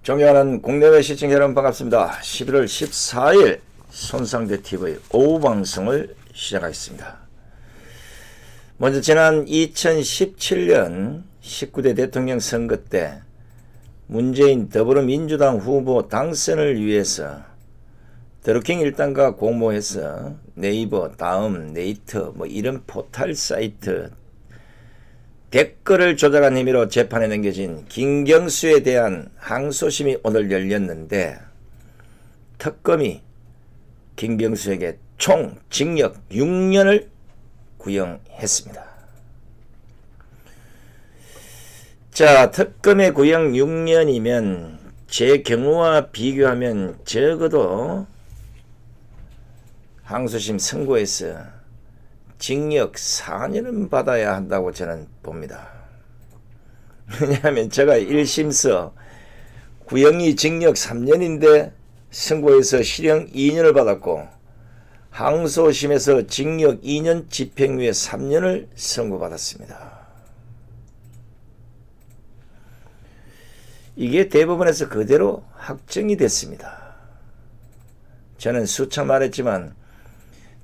존경하는 국내외 시청자 여러분 반갑습니다. 11월 14일 손상대TV 오후 방송을 시작하겠습니다. 먼저 지난 2017년 19대 대통령 선거 때 문재인 더불어민주당 후보 당선을 위해서 드루킹 일당과 공모해서 네이버, 다음, 네이트 이런 포털 사이트 댓글을 조작한 혐의로 재판에 넘겨진 김경수에 대한 항소심이 오늘 열렸는데 특검이 김경수에게 총 징역 6년을 구형했습니다. 자, 특검의 구형 6년이면 제 경우와 비교하면 적어도 항소심 선고에서 징역 4년은 받아야 한다고 저는 봅니다. 왜냐하면 제가 1심서 구형이 징역 3년인데 선고에서 실형 2년을 받았고 항소심에서 징역 2년 집행유예 3년을 선고받았습니다. 이게 대법원에서 그대로 확정이 됐습니다. 저는 수차 말했지만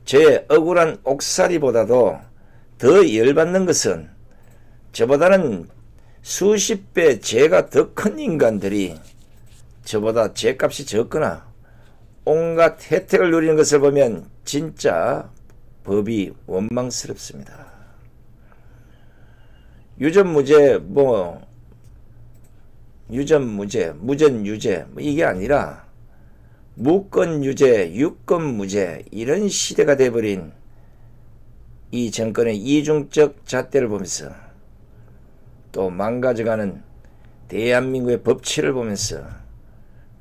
제 억울한 옥살이보다도 더 열받는 것은 저보다는 수십 배 죄가 더 큰 인간들이 저보다 죄값이 적거나 온갖 혜택을 누리는 것을 보면 진짜 법이 원망스럽습니다. 유전무죄 유전무죄 무전유죄 이게 아니라 무건유죄 유건무죄 이런 시대가 돼버린 이 정권의 이중적 잣대를 보면서 또 망가져가는 대한민국의 법치를 보면서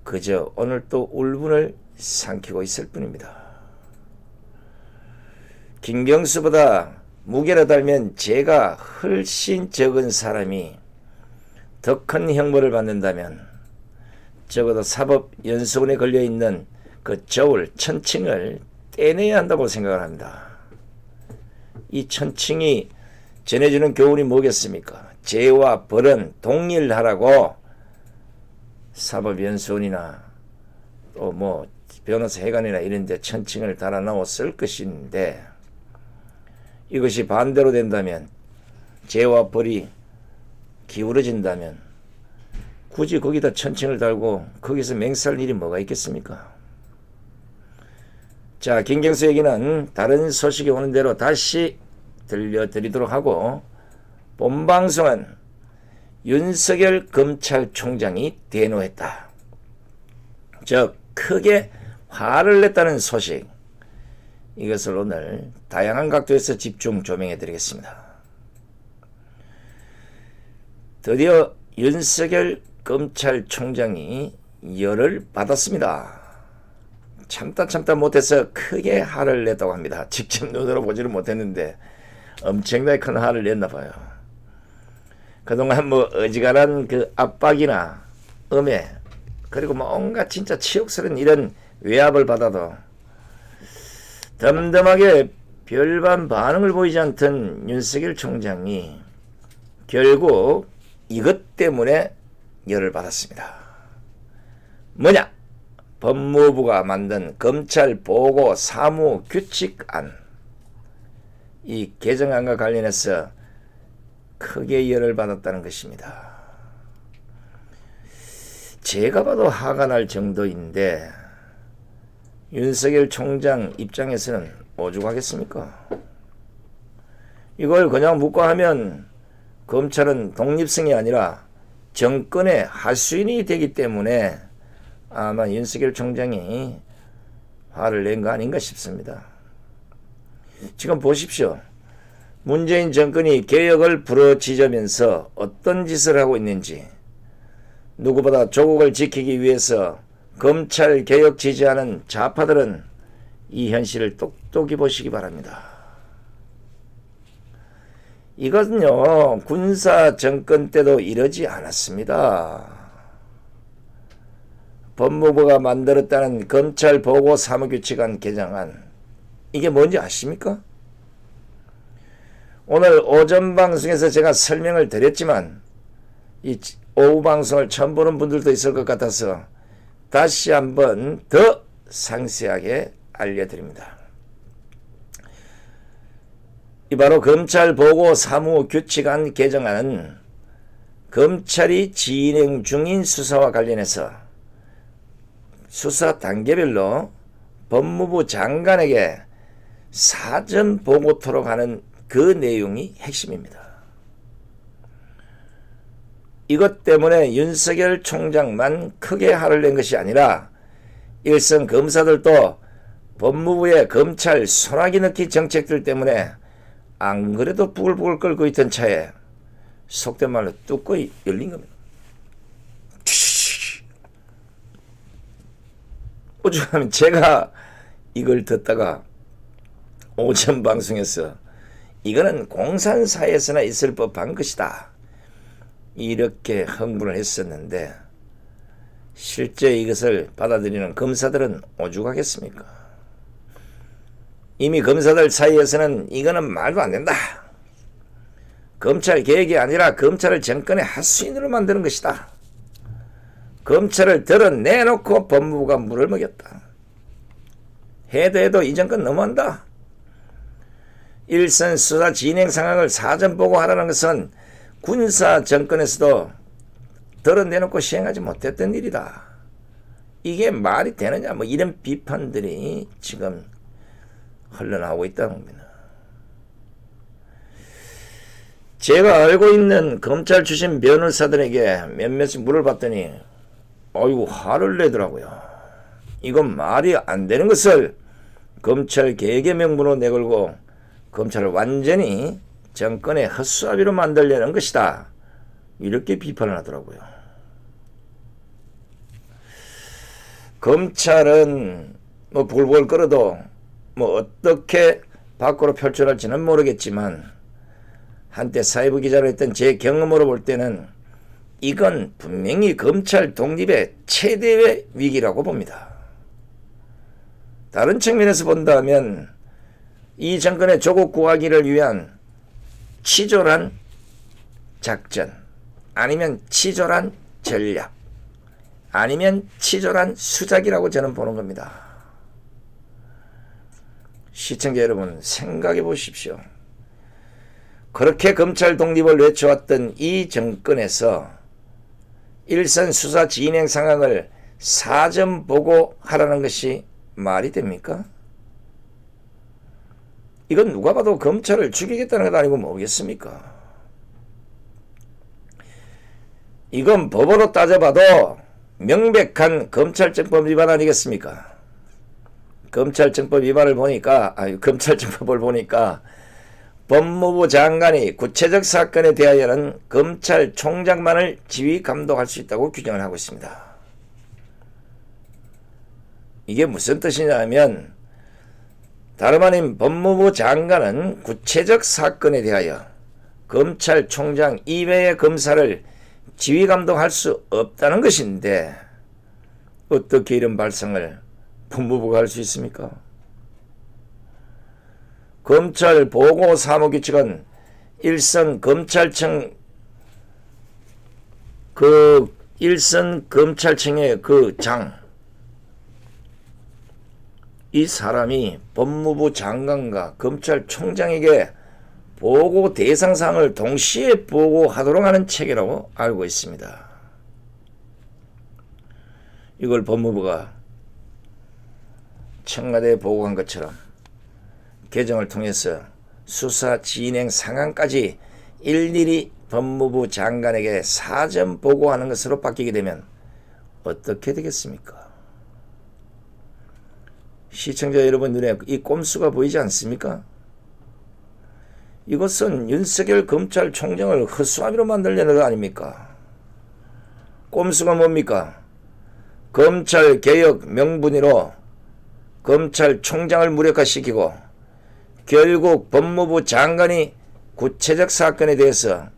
그저 오늘 또 울분을 삼키고 있을 뿐입니다. 김경수보다 무게를 달면 죄가 훨씬 적은 사람이 더 큰 형벌을 받는다면 적어도 사법연수원에 걸려있는 그 저울 천칭을 떼내야 한다고 생각을 합니다. 이 천칭이 전해주는 교훈이 뭐겠습니까? 죄와 벌은 동일하라고 사법연수원이나 또 변호사 회관이나 이런 데 천칭을 달아놓아 쓸 것인데 이것이 반대로 된다면 죄와 벌이 기울어진다면 굳이 거기다 천칭을 달고 거기서 맹살 일이 뭐가 있겠습니까? 자, 김경수 얘기는 다른 소식이 오는 대로 다시 들려드리도록 하고 본방송은 윤석열 검찰총장이 대노했다. 즉 크게 화를 냈다는 소식, 이것을 오늘 다양한 각도에서 집중 조명해 드리겠습니다. 드디어 윤석열 검찰총장이 열을 받았습니다. 참다 못해서 크게 화를 냈다고 합니다. 직접 눈으로 보지를 못했는데 엄청나게 큰 화를 냈나봐요. 그동안 어지간한 그 압박이나 음해 그리고 온갖 진짜 치욕스러운 이런 외압을 받아도 덤덤하게 별반 반응을 보이지 않던 윤석열 총장이 결국 이것 때문에 열을 받았습니다. 뭐냐? 법무부가 만든 검찰보고 사무규칙안, 이 개정안과 관련해서 크게 열을 받았다는 것입니다. 제가 봐도 화가 날 정도인데 윤석열 총장 입장에서는 오죽하겠습니까? 이걸 그냥 묵과하면 검찰은 독립성이 아니라 정권의 하수인이 되기 때문에 아마 윤석열 총장이 화를 낸 거 아닌가 싶습니다. 지금 보십시오. 문재인 정권이 개혁을 부르짖으면서 어떤 짓을 하고 있는지, 누구보다 조국을 지키기 위해서 검찰 개혁 지지하는 좌파들은 이 현실을 똑똑히 보시기 바랍니다. 이것은요, 군사 정권 때도 이러지 않았습니다. 법무부가 만들었다는 검찰 보고 사무규칙안 개정안, 이게 뭔지 아십니까? 오늘 오전 방송에서 제가 설명을 드렸지만 이 오후 방송을 처음 보는 분들도 있을 것 같아서 다시 한번 더 상세하게 알려드립니다. 이 바로 검찰보고사무규칙안 개정안은 검찰이 진행 중인 수사와 관련해서 수사 단계별로 법무부 장관에게 사전 보고토록 하는 그 내용이 핵심입니다. 이것 때문에 윤석열 총장만 크게 화를 낸 것이 아니라 일선 검사들도 법무부의 검찰 소나기 넣기 정책들 때문에 안 그래도 부글부글 끓고 있던 차에 속된 말로 뚜껑이 열린 겁니다. 오죽하면 제가 이걸 듣다가 오전 방송에서 이거는 공산사에서나 있을 법한 것이다 이렇게 흥분을 했었는데, 실제 이것을 받아들이는 검사들은 오죽하겠습니까? 이미 검사들 사이에서는 이거는 말도 안 된다, 검찰 개혁이 아니라 검찰을 정권의 하수인으로 만드는 것이다, 검찰을 드러내놓고 법무부가 물을 먹였다, 해도 이 정권 너무한다, 일선 수사 진행 상황을 사전 보고하라는 것은 군사 정권에서도 드러내놓고 시행하지 못했던 일이다, 이게 말이 되느냐, 뭐 이런 비판들이 지금 흘러나오고 있다는 겁니다. 제가 알고 있는 검찰 출신 변호사들에게 몇몇이 물어봤더니 어이구 화를 내더라고요. 이건 말이 안 되는 것을 검찰 개혁의 명분으로 내걸고 검찰을 완전히 정권의 헛수아비로 만들려는 것이다, 이렇게 비판을 하더라고요. 검찰은 뭐 부글부글 끓어도 뭐 어떻게 밖으로 표출할지는 모르겠지만 한때 사회부 기자로 했던 제 경험으로 볼 때는 이건 분명히 검찰 독립의 최대의 위기라고 봅니다. 다른 측면에서 본다면 이 정권의 조국 구하기를 위한 치졸한 작전, 아니면 치졸한 전략, 아니면 치졸한 수작이라고 저는 보는 겁니다. 시청자 여러분 생각해 보십시오. 그렇게 검찰 독립을 외쳐왔던 이 정권에서 일선 수사 진행 상황을 사전 보고하라는 것이 말이 됩니까? 이건 누가 봐도 검찰을 죽이겠다는 것 아니고 뭐겠습니까? 이건 법으로 따져봐도 명백한 검찰청법 위반 아니겠습니까? 검찰청법 위반을 보니까, 검찰청법을 보니까 법무부 장관이 구체적 사건에 대하여는 검찰총장만을 지휘 감독할 수 있다고 규정을 하고 있습니다. 이게 무슨 뜻이냐면 다름 아닌 법무부 장관은 구체적 사건에 대하여 검찰총장 이외의 검사를 지휘 감독할 수 없다는 것인데 어떻게 이런 발상을 법무부가 할 수 있습니까? 검찰 보고 사무규칙은 일선 검찰청의 그 장, 이 사람이 법무부 장관과 검찰총장에게 보고 대상사항을 동시에 보고하도록 하는 체계라고 알고 있습니다. 이걸 법무부가 청와대에 보고한 것처럼 개정을 통해서 수사 진행 상황까지 일일이 법무부 장관에게 사전 보고하는 것으로 바뀌게 되면 어떻게 되겠습니까? 시청자 여러분 눈에 이 꼼수가 보이지 않습니까? 이것은 윤석열 검찰총장을 헛수아비로 만들려는 거 아닙니까? 꼼수가 뭡니까? 검찰개혁 명분으로 검찰총장을 무력화시키고 결국 법무부 장관이 구체적 사건에 대해서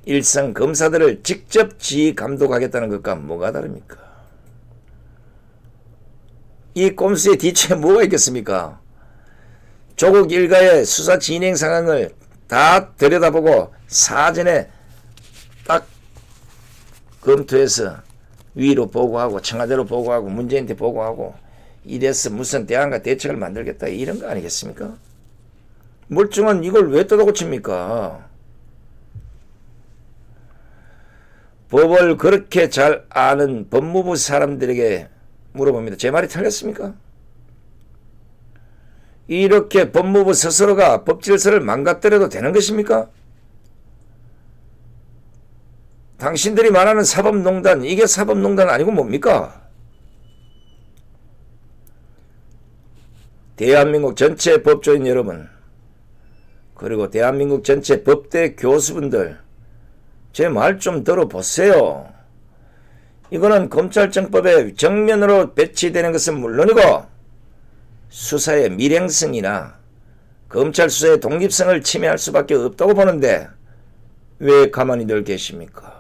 일선 검사들을 직접 지휘 감독하겠다는 것과 뭐가 다릅니까? 이 꼼수의 뒤에 뭐가 있겠습니까? 조국 일가의 수사 진행 상황을 다 들여다보고 사전에 딱 검토해서 위로 보고하고 청와대로 보고하고 문재인한테 보고하고 이래서 무슨 대안과 대책을 만들겠다 이런 거 아니겠습니까? 멀쩡한 이걸 왜 뜯어고칩니까? 법을 그렇게 잘 아는 법무부 사람들에게 물어봅니다. 제 말이 틀렸습니까? 이렇게 법무부 스스로가 법질서를 망가뜨려도 되는 것입니까? 당신들이 말하는 사법농단, 이게 사법농단 아니고 뭡니까? 대한민국 전체 법조인 여러분, 그리고 대한민국 전체 법대 교수분들, 제 말 좀 들어보세요. 이거는 검찰청법에 정면으로 배치되는 것은 물론이고 수사의 밀행성이나 검찰 수사의 독립성을 침해할 수밖에 없다고 보는데 왜 가만히들 계십니까?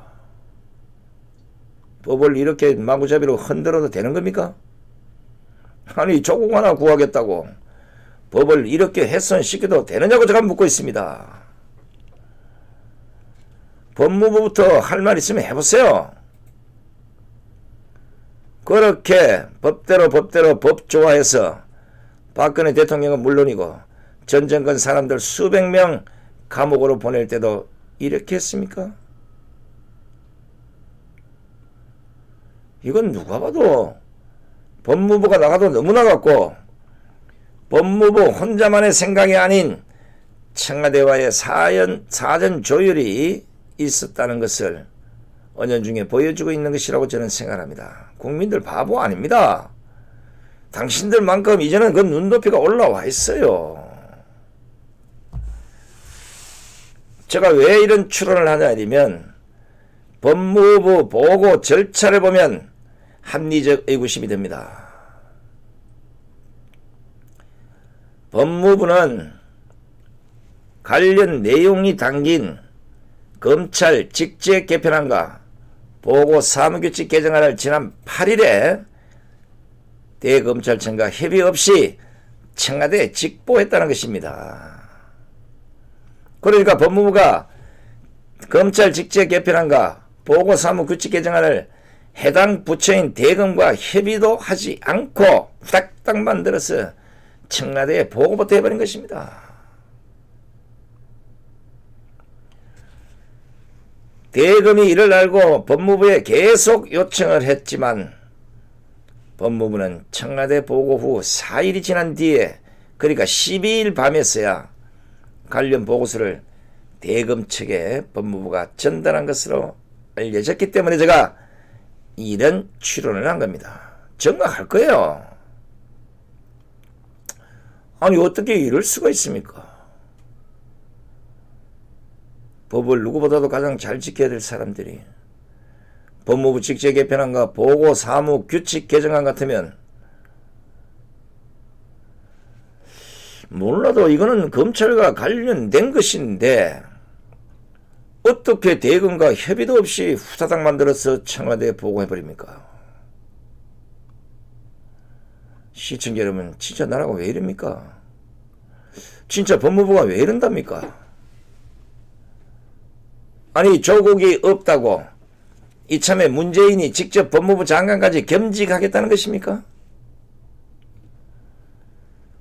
법을 이렇게 마구잡이로 흔들어도 되는 겁니까? 아니 조국 하나 구하겠다고 법을 이렇게 훼손시켜도 되느냐고 제가 묻고 있습니다. 법무부부터 할 말 있으면 해보세요. 그렇게 법대로 법 좋아해서 박근혜 대통령은 물론이고 전 정권 사람들 수백 명 감옥으로 보낼 때도 이렇게 했습니까? 이건 누가 봐도 법무부가 나가도 너무 나갔고 법무부 혼자만의 생각이 아닌 청와대와의 사전 조율이 있었다는 것을 은연중에 보여주고 있는 것이라고 저는 생각합니다. 국민들 바보 아닙니다. 당신들만큼 이제는 그 눈높이가 올라와 있어요. 제가 왜 이런 추론을 하냐 하면 법무부 보고 절차를 보면 합리적 의구심이 듭니다. 법무부는 관련 내용이 담긴 검찰 직제 개편안과 보고 사무규칙 개정안을 지난 8일에 대검찰청과 협의 없이 청와대에 직보했다는 것입니다. 그러니까 법무부가 검찰 직제 개편안과 보고 사무규칙 개정안을 해당 부처인 대검과 협의도 하지 않고 후닥닥 만들어서 청와대에 보고부터 해버린 것입니다. 대검이 이를 알고 법무부에 계속 요청을 했지만 법무부는 청와대 보고 후 4일이 지난 뒤에 그러니까 12일 밤에서야 관련 보고서를 대검 측에 법무부가 전달한 것으로 알려졌기 때문에 제가 이런 추론을 한 겁니다. 정확할 거예요. 아니 어떻게 이럴 수가 있습니까? 법을 누구보다도 가장 잘 지켜야 될 사람들이 법무부 직제 개편안과 보고 사무 규칙 개정안 같으면 몰라도 이거는 검찰과 관련된 것인데 어떻게 대검과 협의도 없이 후다닥 만들어서 청와대에 보고해버립니까? 시청자 여러분 진짜 나라가 왜 이럽니까? 진짜 법무부가 왜 이런답니까? 아니 조국이 없다고 이참에 문재인이 직접 법무부 장관까지 겸직하겠다는 것입니까?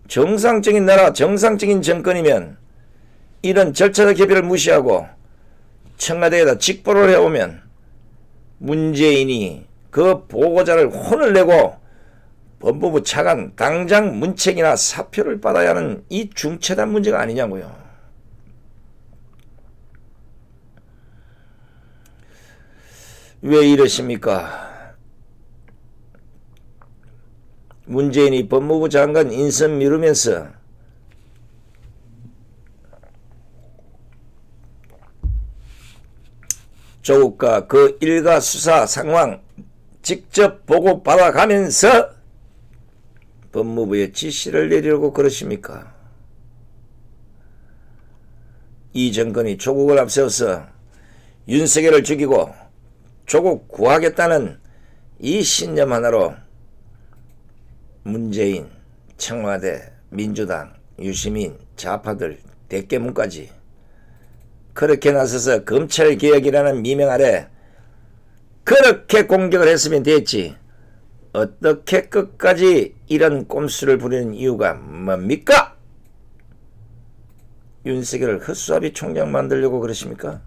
정상적인 나라 정상적인 정권이면 이런 절차적 협의를 무시하고 청와대에다 직보를 해오면 문재인이 그 보고자를 혼을 내고 법무부 차관 당장 문책이나 사표를 받아야 하는 이 중차단 문제가 아니냐고요. 왜 이러십니까? 문재인이 법무부 장관 인선 미루면서 조국과 그 일가 수사 상황 직접 보고받아가면서 법무부에 지시를 내리려고 그러십니까? 이 정권이 조국을 앞세워서 윤석열을 죽이고 조국 구하겠다는 이 신념 하나로 문재인, 청와대, 민주당, 유시민, 좌파들, 대깨문까지 그렇게 나서서 검찰개혁이라는 미명 아래 그렇게 공격을 했으면 됐지. 어떻게 끝까지 이런 꼼수를 부리는 이유가 뭡니까? 윤석열을 헛수아비 총장 만들려고 그러십니까?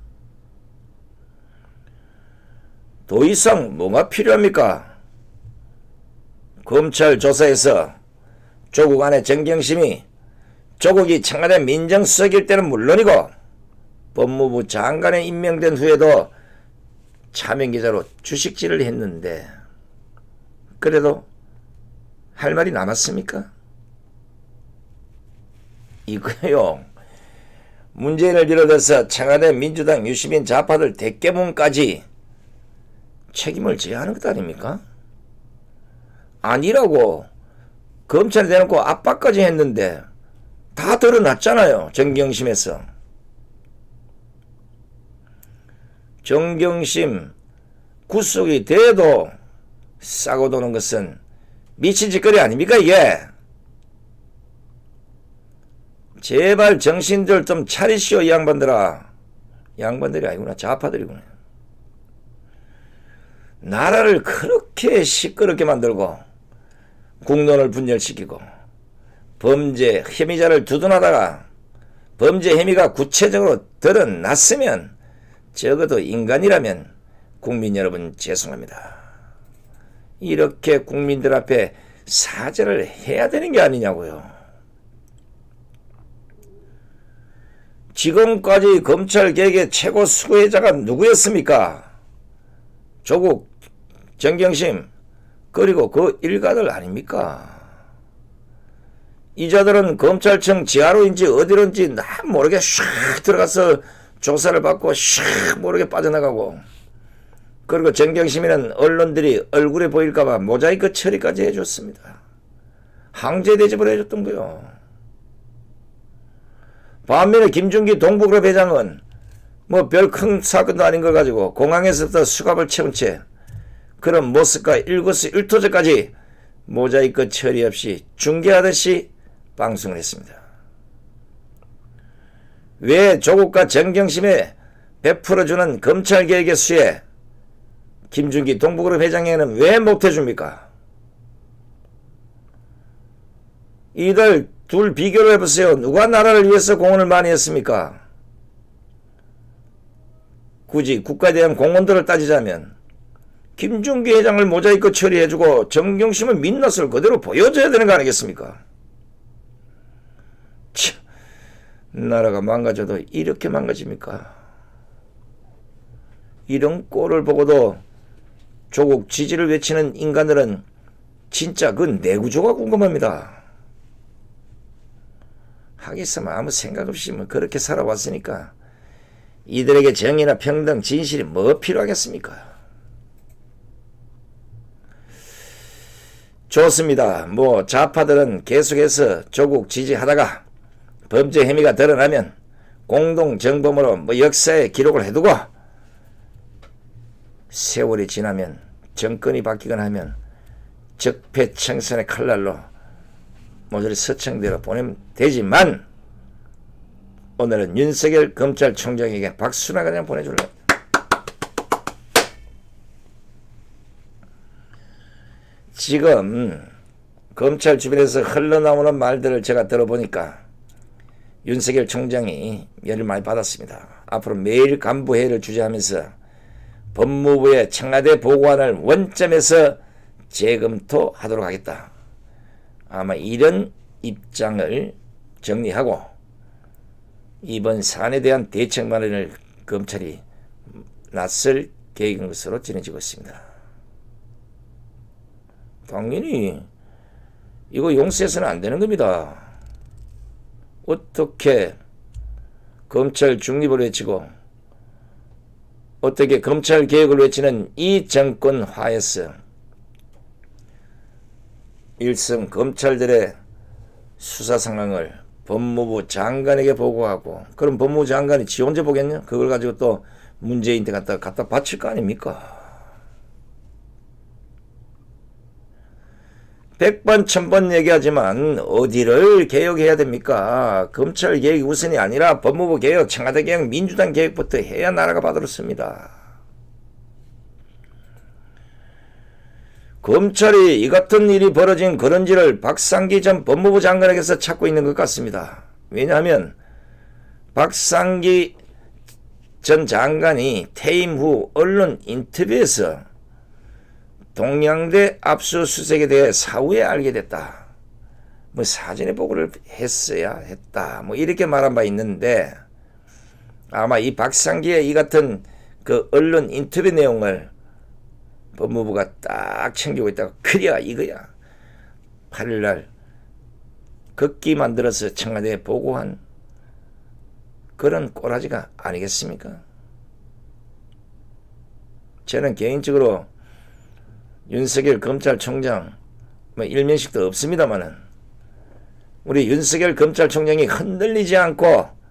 더 이상 뭐가 필요합니까? 검찰 조사에서 조국 안에 정경심이 조국이 청와대 민정수석일 때는 물론이고 법무부 장관에 임명된 후에도 차명기자로 주식질을 했는데 그래도 할 말이 남았습니까? 이거요. 문재인을 비롯해서 청와대 민주당 유시민 좌파들 대깨문까지 책임을 져야 하는 것 아닙니까? 아니라고 검찰에 대놓고 압박까지 했는데 다 드러났잖아요. 정경심에서. 정경심 구속이 돼도 싸고 도는 것은 미친 짓거리 아닙니까 이게? 제발 정신들 좀 차리시오 이 양반들아. 양반들이 아니구나. 좌파들이구나. 나라를 그렇게 시끄럽게 만들고 국론을 분열시키고 범죄 혐의자를 두둔하다가 범죄 혐의가 구체적으로 드러났으면 적어도 인간이라면 국민 여러분 죄송합니다. 이렇게 국민들 앞에 사죄를 해야 되는 게 아니냐고요. 지금까지 검찰개혁의 최고 수고자가 누구였습니까? 조국, 정경심, 그리고 그 일가들 아닙니까? 이자들은 검찰청 지하로인지 어디론지 나 모르게 샥 들어가서 조사를 받고 샥 모르게 빠져나가고, 그리고 정경심이는 언론들이 얼굴에 보일까봐 모자이크 처리까지 해줬습니다. 항제 대접을 해줬던 거요. 반면에 김준기 동부그룹 회장은 뭐 별 큰 사건도 아닌 걸 가지고 공항에서부터 수갑을 채운 채 그런 모습과 일거수일투족까지 모자이크 처리 없이 중계하듯이 방송을 했습니다. 왜 조국과 정경심에 베풀어주는 검찰개혁의 수에 김준기 동부그룹 회장에는 왜 못해줍니까? 이들 둘 비교를 해보세요. 누가 나라를 위해서 공헌을 많이 했습니까? 굳이 국가에 대한 공헌들을 따지자면 김준기 회장을 모자이크 처리해주고 정경심은 민낯을 그대로 보여줘야 되는 거 아니겠습니까? 참, 나라가 망가져도 이렇게 망가집니까? 이런 꼴을 보고도 조국 지지를 외치는 인간들은 진짜 그 내구조가 궁금합니다. 하겠으면 아무 생각 없이 뭐 그렇게 살아왔으니까 이들에게 정의나 평등, 진실이 뭐 필요하겠습니까? 좋습니다. 뭐 좌파들은 계속해서 조국 지지하다가 범죄 혐의가 드러나면 공동정범으로 뭐 역사에 기록을 해두고 세월이 지나면 정권이 바뀌거나 하면 적폐청산의 칼날로 모조리 서청대로 보내면 되지만 오늘은 윤석열 검찰총장에게 박수나 그냥 보내줄래. 지금 검찰 주변에서 흘러나오는 말들을 제가 들어보니까 윤석열 총장이 열을 많이 받았습니다. 앞으로 매일 간부회의를 주재하면서 법무부의 청와대 보고안을 원점에서 재검토하도록 하겠다. 아마 이런 입장을 정리하고 이번 사안에 대한 대책 마련을 검찰이 나설 계획인 것으로 전해지고 있습니다. 당연히 이거 용서해서는 안 되는 겁니다. 어떻게 검찰 중립을 외치고 어떻게 검찰 개혁을 외치는 이 정권 하에서 일선 검찰들의 수사 상황을 법무부 장관에게 보고하고 그럼 법무부 장관이 지 혼자 보겠냐? 그걸 가지고 또 문재인한테 갖다 바칠 거 아닙니까? 100번 1000번 얘기하지만 어디를 개혁해야 됩니까? 검찰 개혁이 우선이 아니라 법무부 개혁, 청와대 개혁, 민주당 개혁부터 해야 나라가 바로습니다. 검찰이 이 같은 일이 벌어진 그런지를 박상기 전 법무부 장관에게서 찾고 있는 것 같습니다. 왜냐하면 박상기 전 장관이 퇴임 후 언론 인터뷰에서 동양대 압수수색에 대해 사후에 알게 됐다. 뭐 사전에 보고를 했어야 했다. 뭐 이렇게 말한 바 있는데 아마 이 박상기의 이 같은 그 언론 인터뷰 내용을 법무부가 딱 챙기고 있다가 그래야 이거야. 8일날 급기 만들어서 청와대에 보고한 그런 꼬라지가 아니겠습니까? 저는 개인적으로 윤석열 검찰총장 뭐 일면식도 없습니다마는 우리 윤석열 검찰총장이 흔들리지 않고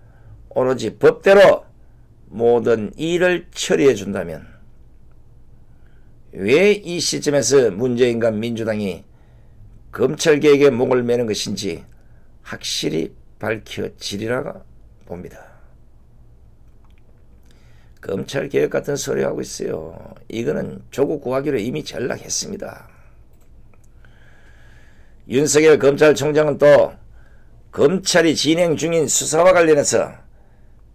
오로지 법대로 모든 일을 처리해 준다면 왜 이 시점에서 문재인과 민주당이 검찰개혁에 목을 매는 것인지 확실히 밝혀지리라 봅니다. 검찰개혁 같은 소리 하고 있어요. 이거는 조국 구하기로 이미 전락했습니다. 윤석열 검찰총장은 또 검찰이 진행 중인 수사와 관련해서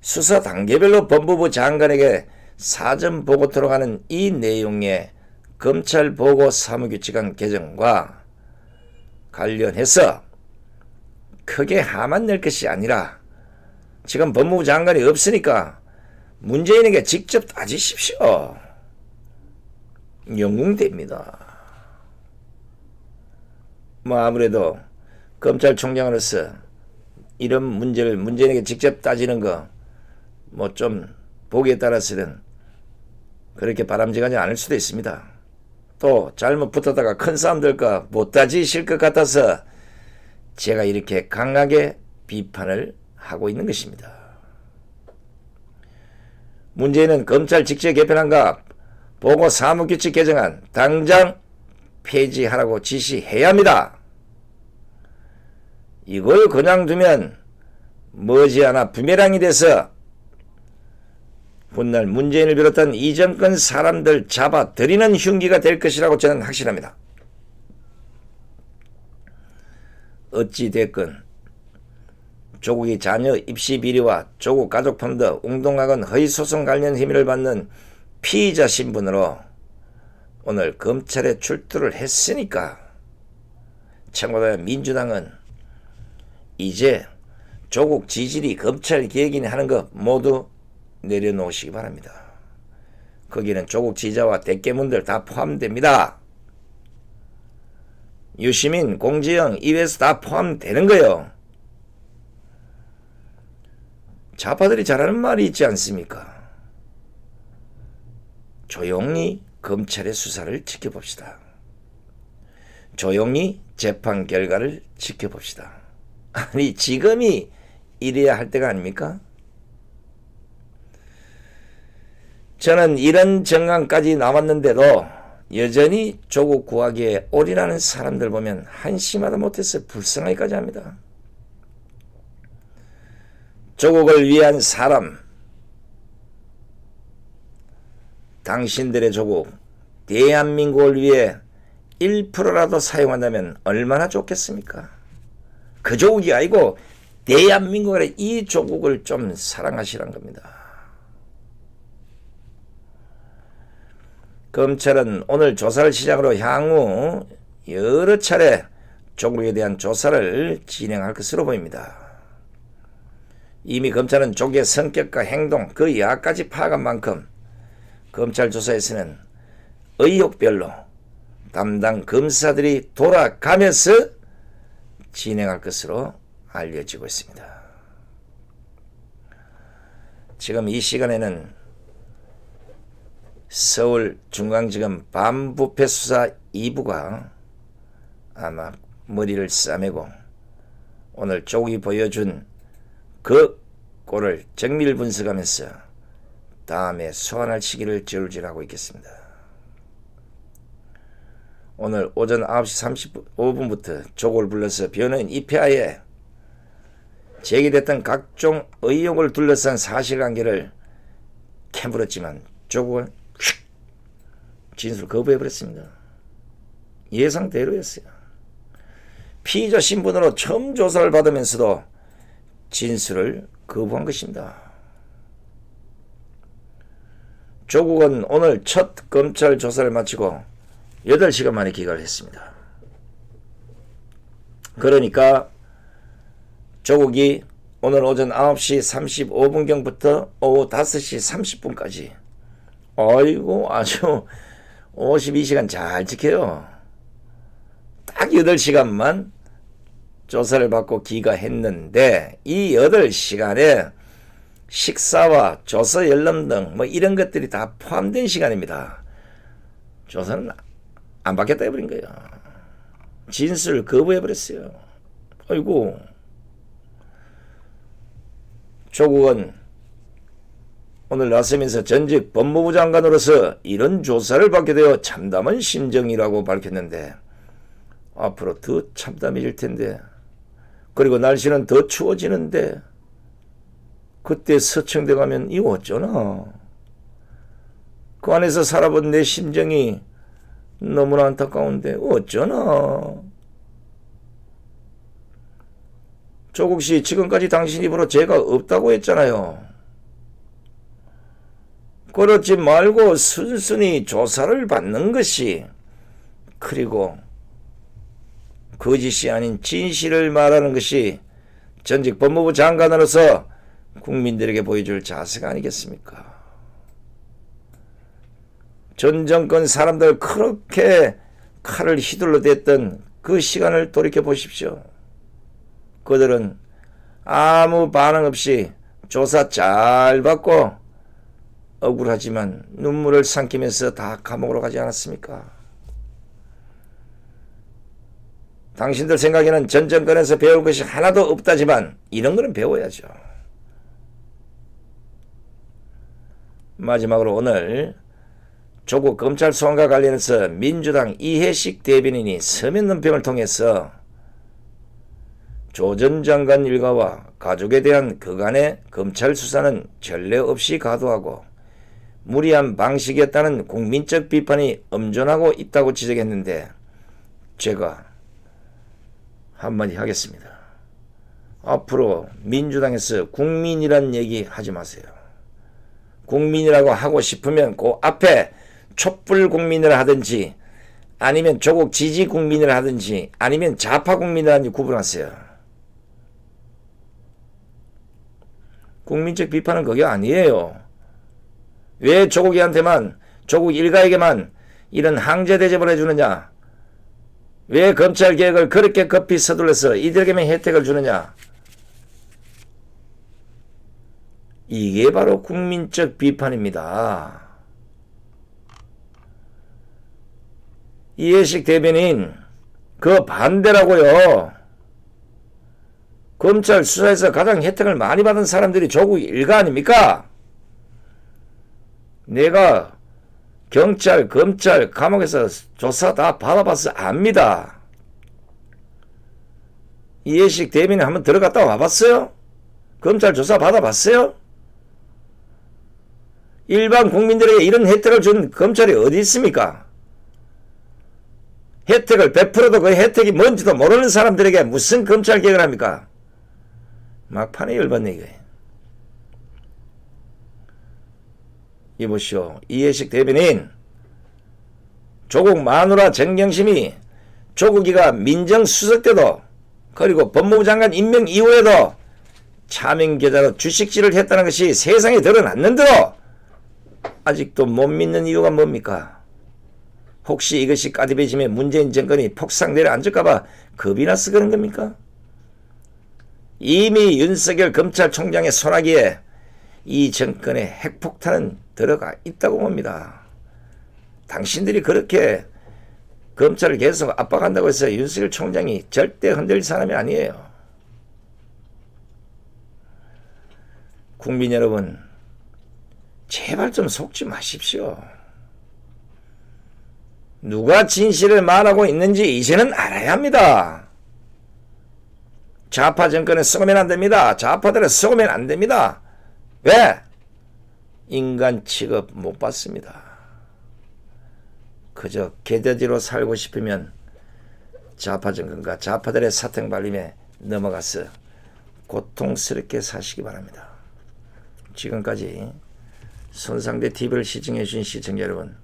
수사 단계별로 법무부 장관에게 사전 보고토록 하는 이 내용의 검찰보고 사무규칙안 개정과 관련해서 크게 화만 낼 것이 아니라 지금 법무부 장관이 없으니까 문재인에게 직접 따지십시오. 영웅됩니다. 뭐 아무래도 검찰총장으로서 이런 문제를 문재인에게 직접 따지는 거 뭐 좀 보기에 따라서는 그렇게 바람직하지 않을 수도 있습니다. 또 잘못 붙었다가 큰 싸움 될까 못 따지실 것 같아서 제가 이렇게 강하게 비판을 하고 있는 것입니다. 문재인은 검찰 직제 개편안과 보고 사무규칙 개정안 당장 폐지하라고 지시해야 합니다. 이걸 그냥 두면 머지않아 부메랑이 돼서 훗날 문재인을 비롯한 이 정권 사람들 잡아들이는 흉기가 될 것이라고 저는 확신합니다. 어찌됐건 조국이 자녀 입시 비리와 조국 가족 펀드 웅동학원 허위소송 관련 혐의를 받는 피의자 신분으로 오늘 검찰에 출두를 했으니까 청와대와 민주당은 이제 조국 지지리 검찰 개혁이니 하는 거 모두 내려놓으시기 바랍니다. 거기는 조국 지지자와 대깨문들 다 포함됩니다. 유시민, 공지영, 이회수 다 포함되는 거예요. 좌파들이 잘하는 말이 있지 않습니까? 조용히 검찰의 수사를 지켜봅시다. 조용히 재판 결과를 지켜봅시다. 아니 지금이 이래야 할 때가 아닙니까? 저는 이런 정황까지 나왔는데도 여전히 조국 구하기에 올인하는 사람들 보면 한심하다 못해서 불쌍하기까지 합니다. 조국을 위한 사람, 당신들의 조국, 대한민국을 위해 1%라도 사용한다면 얼마나 좋겠습니까? 그 조국이 아니고 대한민국의 이 조국을 좀 사랑하시란 겁니다. 검찰은 오늘 조사를 시작으로 향후 여러 차례 조국에 대한 조사를 진행할 것으로 보입니다. 이미 검찰은 조국의 성격과 행동, 그 야까지 파악한 만큼 검찰 조사에서는 의혹별로 담당 검사들이 돌아가면서 진행할 것으로 알려지고 있습니다. 지금 이 시간에는 서울중앙지검 반부패수사 2부가 아마 머리를 싸매고 오늘 조국이 보여준 그 꼴을 정밀 분석하면서 다음에 소환할 시기를 저울질하고 있겠습니다. 오늘 오전 9시 35분부터 조국을 불러서 변호인 입회하에 제기됐던 각종 의혹을 둘러싼 사실관계를 캐물었지만 조국은 진술 거부해버렸습니다. 예상대로였어요. 피의자 신분으로 처음 조사를 받으면서도 진술을 거부한 것입니다. 조국은 오늘 첫 검찰 조사를 마치고 8시간 만에 귀가를 했습니다. 그러니까 조국이 오늘 오전 9시 35분경부터 오후 5시 30분까지 아이고 아주 52시간 잘 지켜요. 딱 8시간만 조사를 받고 귀가했는데 이 8시간에 식사와 조서 열람 등 뭐 이런 것들이 다 포함된 시간입니다. 조사는 안 받겠다 해버린 거예요. 진술 거부해버렸어요. 아이고. 조국은 오늘 나서면서 전직 법무부 장관으로서 이런 조사를 받게 되어 참담한 심정이라고 밝혔는데 앞으로 더 참담해질 텐데 그리고 날씨는 더 추워지는데 그때 서청대 가면 이거 어쩌나. 그 안에서 살아본 내 심정이 너무나 안타까운데 어쩌나. 조국씨 지금까지 당신 입으로 죄가 없다고 했잖아요. 그렇지 말고 순순히 조사를 받는 것이 그리고 거짓이 아닌 진실을 말하는 것이 전직 법무부 장관으로서 국민들에게 보여줄 자세가 아니겠습니까? 전 정권 사람들 그렇게 칼을 휘둘러 댔던 그 시간을 돌이켜 보십시오. 그들은 아무 반응 없이 조사 잘 받고 억울하지만 눈물을 삼키면서 다 감옥으로 가지 않았습니까? 당신들 생각에는 전 정권에서 배울 것이 하나도 없다지만 이런 거는 배워야죠. 마지막으로 오늘 조국 검찰 소환과 관련해서 민주당 이해식 대변인이 서면 논평을 통해서 조 전 장관 일가와 가족에 대한 그간의 검찰 수사는 전례 없이 가도하고 무리한 방식이었다는 국민적 비판이 엄존하고 있다고 지적했는데 제가 한마디 하겠습니다. 앞으로 민주당에서 국민이란 얘기 하지 마세요. 국민이라고 하고 싶으면 그 앞에 촛불 국민을 하든지 아니면 조국 지지 국민을 하든지 아니면 좌파 국민을 하든지 구분하세요. 국민적 비판은 그게 아니에요. 왜 조국이한테만 조국 일가에게만 이런 항제 대접을 해주느냐. 왜 검찰개혁을 그렇게 급히 서둘러서 이들에게만 혜택을 주느냐. 이게 바로 국민적 비판입니다. 이해식 대변인 그 반대라고요. 검찰 수사에서 가장 혜택을 많이 받은 사람들이 조국 일가 아닙니까? 내가 경찰, 검찰, 감옥에서 조사 다 받아봐서 압니다. 이해식 대변인 한번 들어갔다 와봤어요? 검찰 조사 받아봤어요? 일반 국민들에게 이런 혜택을 준 검찰이 어디 있습니까? 혜택을 베풀어도 그 혜택이 뭔지도 모르는 사람들에게 무슨 검찰 개혁을 합니까? 막판에 열받네 이게. 이보시오. 이해식 대변인 조국 마누라 정경심이 조국이가 민정수석 때도 그리고 법무부 장관 임명 이후에도 차명계좌로 주식질을 했다는 것이 세상에 드러났는데도 아직도 못 믿는 이유가 뭡니까? 혹시 이것이 까디베짐에 문재인 정권이 폭삭 내려앉을까봐 겁이 나서 그런 겁니까? 이미 윤석열 검찰총장의 손아귀에 이 정권의 핵폭탄은 들어가 있다고 봅니다. 당신들이 그렇게 검찰을 계속 압박한다고 해서 윤석열 총장이 절대 흔들릴 사람이 아니에요. 국민 여러분, 제발 좀 속지 마십시오. 누가 진실을 말하고 있는지 이제는 알아야 합니다. 좌파 정권에 썩으면 안 됩니다. 좌파들은 썩으면 안 됩니다. 왜? 인간 취급 못 받습니다. 그저 개돼지로 살고 싶으면 좌파 정권과 좌파들의 사탕 발림에 넘어가서 고통스럽게 사시기 바랍니다. 지금까지 손상대 TV를 시청해 주신 시청자 여러분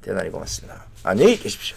대단히 고맙습니다. 안녕히 계십시오.